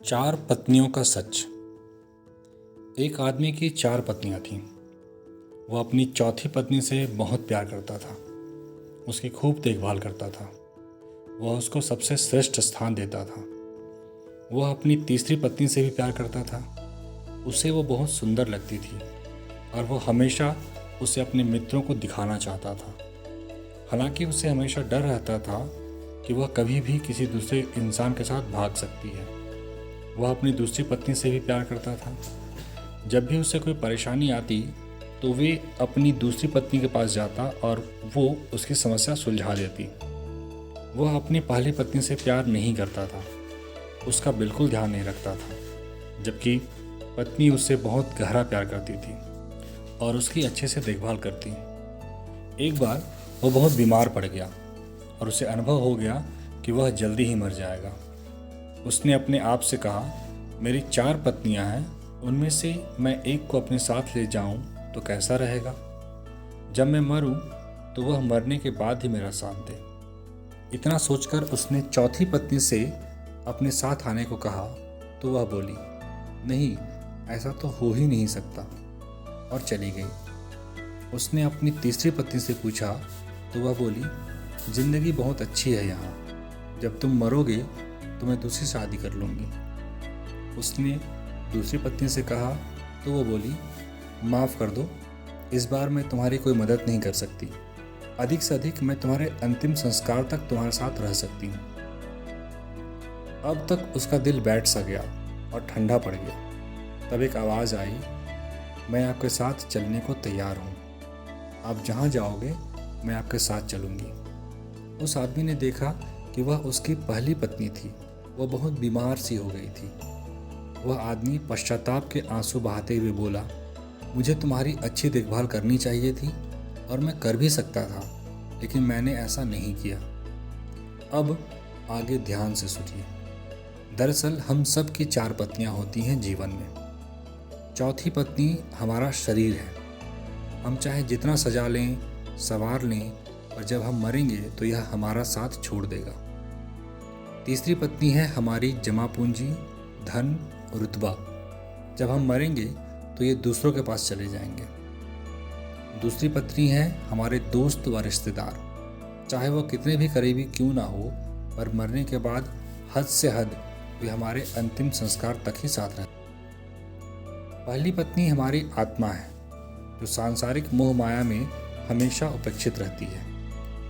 चार पत्नियों का सच। एक आदमी की चार पत्नियां थीं। वह अपनी चौथी पत्नी से बहुत प्यार करता था, उसकी खूब देखभाल करता था। वह उसको सबसे श्रेष्ठ स्थान देता था। वह अपनी तीसरी पत्नी से भी प्यार करता था। उसे वो बहुत सुंदर लगती थी और वह हमेशा उसे अपने मित्रों को दिखाना चाहता था। हालांकि उसे हमेशा डर रहता था कि वह कभी भी किसी दूसरे इंसान के साथ भाग सकती है। वह अपनी दूसरी पत्नी से भी प्यार करता था। जब भी उसे कोई परेशानी आती तो वे अपनी दूसरी पत्नी के पास जाता और वो उसकी समस्या सुलझा देती। वह अपनी पहली पत्नी से प्यार नहीं करता था, उसका बिल्कुल ध्यान नहीं रखता था, जबकि पत्नी उससे बहुत गहरा प्यार करती थी और उसकी अच्छे से देखभाल करती। एक बार वह बहुत बीमार पड़ गया और उसे अनुभव हो गया कि वह जल्दी ही मर जाएगा। उसने अपने आप से कहा, मेरी चार पत्नियां हैं, उनमें से मैं एक को अपने साथ ले जाऊं तो कैसा रहेगा? जब मैं मरूं तो वह मरने के बाद ही मेरा साथ दे। इतना सोचकर उसने चौथी पत्नी से अपने साथ आने को कहा तो वह बोली, नहीं, ऐसा तो हो ही नहीं सकता, और चली गई। उसने अपनी तीसरी पत्नी से पूछा तो वह बोली, जिंदगी बहुत अच्छी है यहाँ, जब तुम मरोगे तो मैं दूसरी शादी कर लूँगी। उसने दूसरी पत्नी से कहा तो वो बोली, माफ़ कर दो, इस बार मैं तुम्हारी कोई मदद नहीं कर सकती। अधिक से अधिक मैं तुम्हारे अंतिम संस्कार तक तुम्हारे साथ रह सकती हूँ। अब तक उसका दिल बैठ सा गया और ठंडा पड़ गया। तब एक आवाज़ आई, मैं आपके साथ चलने को तैयार हूँ, आप जहाँ जाओगे मैं आपके साथ चलूँगी। उस आदमी ने देखा कि वह उसकी पहली पत्नी थी। वह बहुत बीमार सी हो गई थी। वह आदमी पश्चाताप के आंसू बहाते हुए बोला, मुझे तुम्हारी अच्छी देखभाल करनी चाहिए थी और मैं कर भी सकता था, लेकिन मैंने ऐसा नहीं किया। अब आगे ध्यान से सुनिए। दरअसल हम सब की चार पत्नियां होती हैं जीवन में। चौथी पत्नी हमारा शरीर है। हम चाहे जितना सजा लें, संवार लें, और जब हम मरेंगे तो यह हमारा साथ छोड़ देगा। तीसरी पत्नी है हमारी जमा पूंजी, धन, रुतबा। जब हम मरेंगे तो ये दूसरों के पास चले जाएंगे। दूसरी पत्नी है हमारे दोस्त व रिश्तेदार। चाहे वो कितने भी करीबी क्यों ना हो, पर मरने के बाद हद से हद वे हमारे अंतिम संस्कार तक ही साथ रहते। पहली पत्नी हमारी आत्मा है, जो सांसारिक मोह माया में हमेशा उपेक्षित रहती है।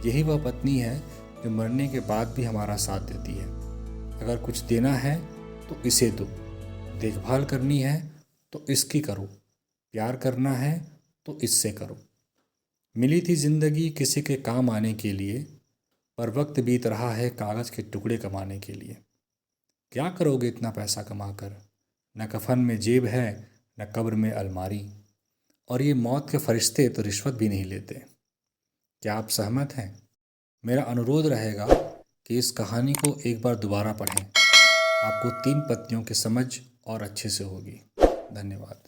यही वह पत्नी है जो मरने के बाद भी हमारा साथ देती है। अगर कुछ देना है तो इसे दो, देखभाल करनी है तो इसकी करो, प्यार करना है तो इससे करो। मिली थी जिंदगी किसी के काम आने के लिए, पर वक्त बीत रहा है कागज के टुकड़े कमाने के लिए। क्या करोगे इतना पैसा कमाकर? न कफन में जेब है, न कब्र में अलमारी, और ये मौत के फरिश्ते तो रिश्वत भी नहीं लेते। क्या आप सहमत हैं? मेरा अनुरोध रहेगा कि इस कहानी को एक बार दोबारा पढ़ें। आपको तीन पत्नियों की समझ और अच्छे से होगी। धन्यवाद।